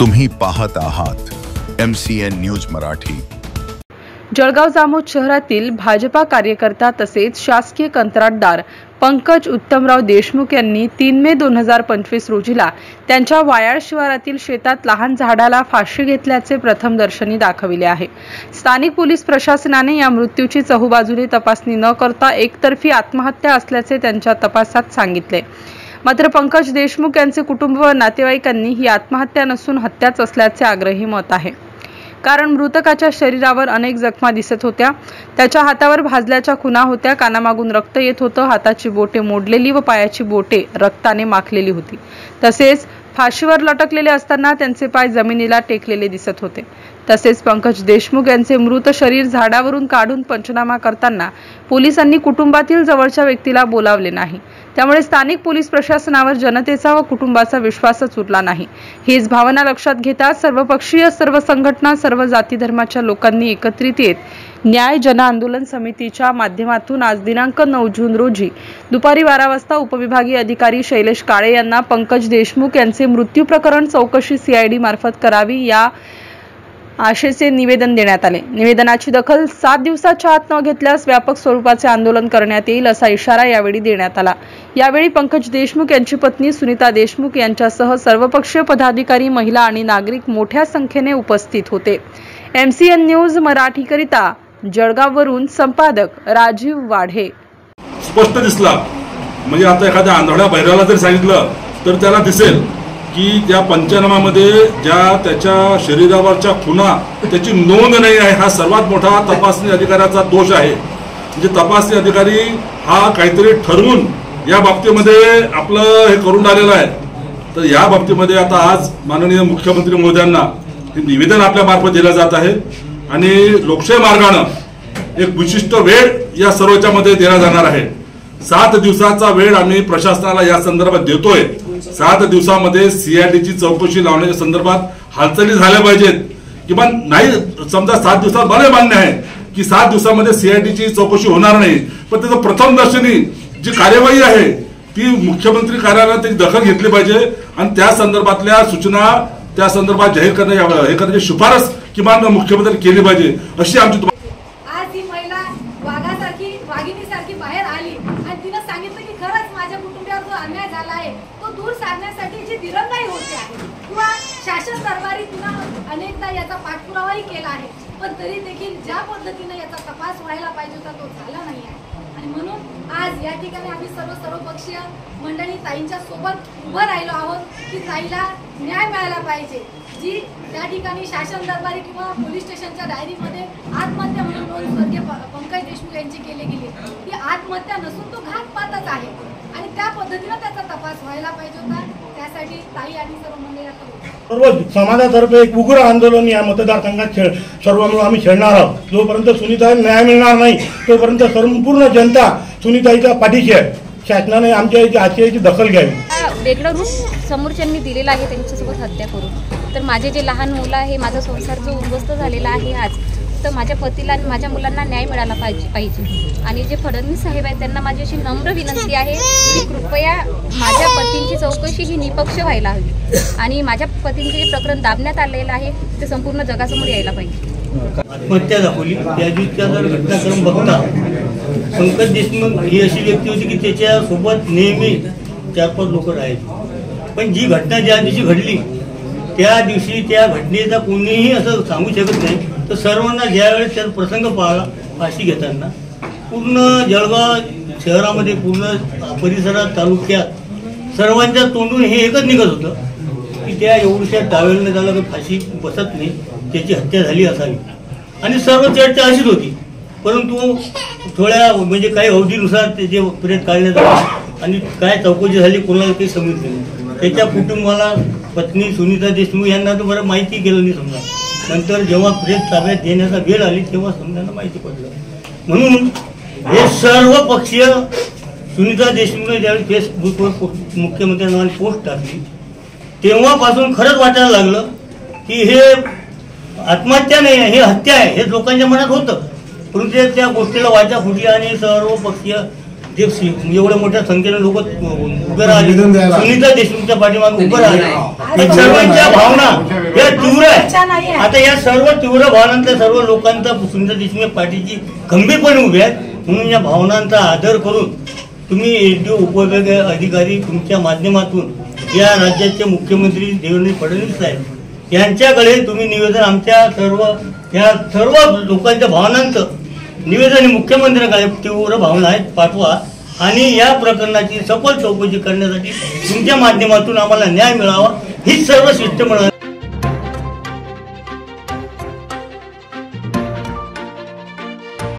तुम्ही पाहत आहात MCN न्यूज मराठी। जळगाव जामोद शहरातील भाजपा कार्यकर्ता तसेच शासकीय कंत्राटदार पंकज उत्तमराव देशमुख यांनी 3 मे 2025 रोजीला त्यांच्या वायाळ शिवारातील शेतात लहान झाडाला फाशी घेतल्याचे प्रथमदर्शनी दाखविले आहे। स्थानिक पोलीस प्रशासनाने या मृत्यूची चहूबाजूने तपासणी न करता एकतर्फी आत्महत्या असल्याचे त्यांच्या तपासात सांगितले। मात्र पंकज देशमुख यांचे कुटुंब व नातेवाईकांनी ही आत्महत्या नसून हत्याच असल्याचे आग्रही मत आहे। कारण मृतकाच्या शरीरावर अनेक जखमा दिसत होत्या, त्याच्या हातावर भाजल्याच्या खुणा होत्या, कानामागून रक्त येत होतं, हाताची बोटे मोडलेली व पायाची बोटे रक्ताने माखलेली होती। तसेच फाशीवर लटकलेले असताना त्यांचे पाय जमिनीला टेकलेले दिसत होते। तसेच पंकज देशमुख यांचे मृत शरीर झाडावरून काढून पंचनामा करताना पोलिसांनी कुटुंबातील जवळच्या व्यक्तीला बोलावले नाही। त्यामुळे स्थानिक पोलीस प्रशासनावर जनतेचा व कुटुंबाचा विश्वासच उरला नाही। हीच भावना लक्षात घेता सर्वपक्षीय, सर्व संघटना, सर्व जाती धर्माच्या लोकांनी एकत्रित येत न्याय जन आंदोलन समितीच्या माध्यमातून आज दिनांक 9 जून रोजी दुपारी 12 वाजता उपविभागीय अधिकारी शैलेश काळे यांना पंकज देशमुख यांचे मृत्यू प्रकरण चौकशी CID मार्फत करावी या आशेचे निवेदन देण्यात आले। निवेदनाची दखल 7 दिवसाच्या आत न घेतल्यास व्यापक स्वरूपाचे आंदोलन करण्यात येईल असा इशारा यावेळी देण्यात आला। यावेळी पंकज देशमुख यांची पत्नी सुनीता देशमुख यांच्यासह सर्वपक्षीय पदाधिकारी, महिला आणि नागरिक मोठ्या संख्येने उपस्थित होते। MCN न्यूज मराठी करिता जळगाववरून संपादक राजीव वाढे। स्पष्ट दिसला म्हणजे आता एखाद्या आंधळ्या बहिराला जर सांगितलं तर त्याला दिसेल की त्या पंचनामामध्ये ज्या त्याच्या शरीरावरच्या खुणा त्याची नोंद नाही आहे, हा सर्वात मोठा तपासणी अधिकाऱ्याचा दोष आहे। म्हणजे तपासणी अधिकारी हा काहीतरी ठरवून या बाबतीमध्ये आपलं हे करून आलेला आहे। तर या बाबतीमध्ये आता आज माननीय मुख्यमंत्री महोदयांना हे निवेदन आपल्या मार्फत दिलं जात आहे आणि लोकशाही मार्गाने एक विशिष्ट वेळ या सर्वच्या मध्ये देण्यात जाणार आहे। 7 दिवसाचा वेळ आम्ही प्रशासनाला या संदर्भात देतोय। 7 दिवसामध्ये CIDची चौकशी लावण्याच्या संदर्भात हालचाली झाल्या पाहिजेत। किमान नाही समजा 7 दिवसात मला मान्य आहे की 7 दिवसामध्ये CIDची चौकशी होणार नाही, पण त्याचं प्रथमदर्शनी जी कार्यवाही आहे ती मुख्यमंत्री कार्यालयाने त्याची दखल घेतली पाहिजे आणि त्या संदर्भातल्या सूचना त्या संदर्भात जाहीर करण्याची शिफारस किमान मुख्यमंत्री केली पाहिजे अशी आमची। आज ही महिला वाघिणीसारखी बाहेर आली आणि तिने सांगितलं की खरंच माझ्या कुटुंबावर जो अन्याय झाला आहे तो दूर सारण्यासाठी जी दिरंगाई होते आहे किंवा शासन दरबारी तिनं अनेकदा याचा पाठपुरावाही केला आहे, पण तरी देखील ज्या पद्धतीने याचा तपास व्हायला पाहिजे होता तो झाला नाही आहे। आणि म्हणून आज या ठिकाणी आम्ही सर्वपक्षीय मंडळी ताईंच्या सोबत उभं राहिलो आहोत की ताईला न्याय मिळाला पाहिजे। जी त्या ठिकाणी शासन दरबारी किंवा पोलीस स्टेशनच्या डायरीमध्ये आत्महत्या म्हणून नोंद स्वर्गीय पंकज देशमुख यांची केली गेली, ही आत्महत्या नसून तो घातपातच आहे आणि त्या पद्धतीने त्याचा तपास व्हायला पाहिजे होता। त्यासाठी ताई आणि सर्व मंडळी सर्व समाजातर्फे एक उग्र आंदोलन या मतदारसंघात सर्व मिळून आम्ही छेडणार आहोत। जोपर्यंत सुनीताईला न्याय मिळणार नाही तोपर्यंत संपूर्ण जनता सुनीताईच्या पाठीशी आहे। शासनाने आमच्या आशयाची दखल घ्यावी। वेगळं रूप समोरच्यांनी दिलेलं आहे त्यांच्यासोबत हत्या करून। तर माझे जे लहान मुलं आहे, माझा संसार जो उद्ध्वस्त झालेला आहे आज, तर माझ्या पतीला आणि माझ्या मुलांना न्याय मिळाला पाहिजे। आणि जे फडणवीस साहेब आहेत त्यांना माझी अशी नम्र विनंती आहे की कृपया माझ्या पतींची चौकशी ही निपक्ष व्हायला हवी आणि माझ्या पतींचे जे प्रकरण दाबण्यात आलेलं आहे ते संपूर्ण जगासमोर यायला पाहिजे। आत्महत्या दाखवली त्या दिवशीचा जर घटनाक्रम बघता पंकज देशमुख ही अशी व्यक्ती होती की त्याच्यासोबत नेहमी 4-5 लोक राहायचे, पण जी घटना ज्या दिवशी घडली त्या दिवशी त्या घटनेचा कोणीही असं सांगू शकत नाही। तर सर्वांना ज्यावेळेस त्याचा प्रसंग पाहिला फाशी घेताना पूर्ण जळगाव शहरामध्ये, पूर्ण परिसरात, तालुक्यात सर्वांच्या तोंडून हे एकच निघत होतं की त्या एवढ्या टावेलने त्याला काही फाशी बसत नाही, त्याची हत्या झाली असावी आणि सर्व चर्चा अशीच होती। परंतु थोड्या म्हणजे काही अवधीनुसार त्याचे प्रेत काढण्यात आले आणि काय चौकशी झाली कोणाला काही समजलं नाही। त्याच्या कुटुंबाला पत्नी सुनीता देशमुख यांना तर बरं माहिती केलं नाही समजा, नंतर जेव्हा प्रेत ताब्यात देण्याचा वेळ आली तेव्हा समजांना माहिती पडलं। म्हणून हे सर्व पक्षीय सुनीता देशमुखने ज्यावेळी फेसबुकवर मुख्यमंत्र्यांना पोस्ट टाकली तेव्हापासून खरंच वाटायला लागलं की हे आत्महत्या नाही आहे, हे हत्या आहे, हे लोकांच्या मनात होतं। परंतु त्या गोष्टीला वाचा फुटली आणि सर्व पक्षीय जे एवढ्या मोठ्या संख्येने लोक उभे राहिले, सुनीता देशमुखच्या पाठीमागे उभे राहिले, सर्वांच्या भावना या तीव्र आहे. आता या सर्व तीव्र भावनांच्या सर्व लोकांचा सुनीता देशमुख पाठीची खंबीरपणे उभे आहेत. म्हणून या भावनांचा आदर करून तुम्ही एसडीओ उपविभागीय अधिकारी तुमच्या माध्यमातून या राज्याचे मुख्यमंत्री देवेंद्र फडणवीस साहेब यांच्याकडे तुम्ही निवेदन, आमच्या सर्व लोकांच्या भावनांचं निवेदन मुख्यमंत्र्यांकडे तीव्र भावना आहेत पाठवा आणि या प्रकरणाची सखोल चौकशी करण्यासाठी तुमच्या माध्यमातून आम्हाला न्याय मिळावा हीच सर्व शिष्टमंडळाने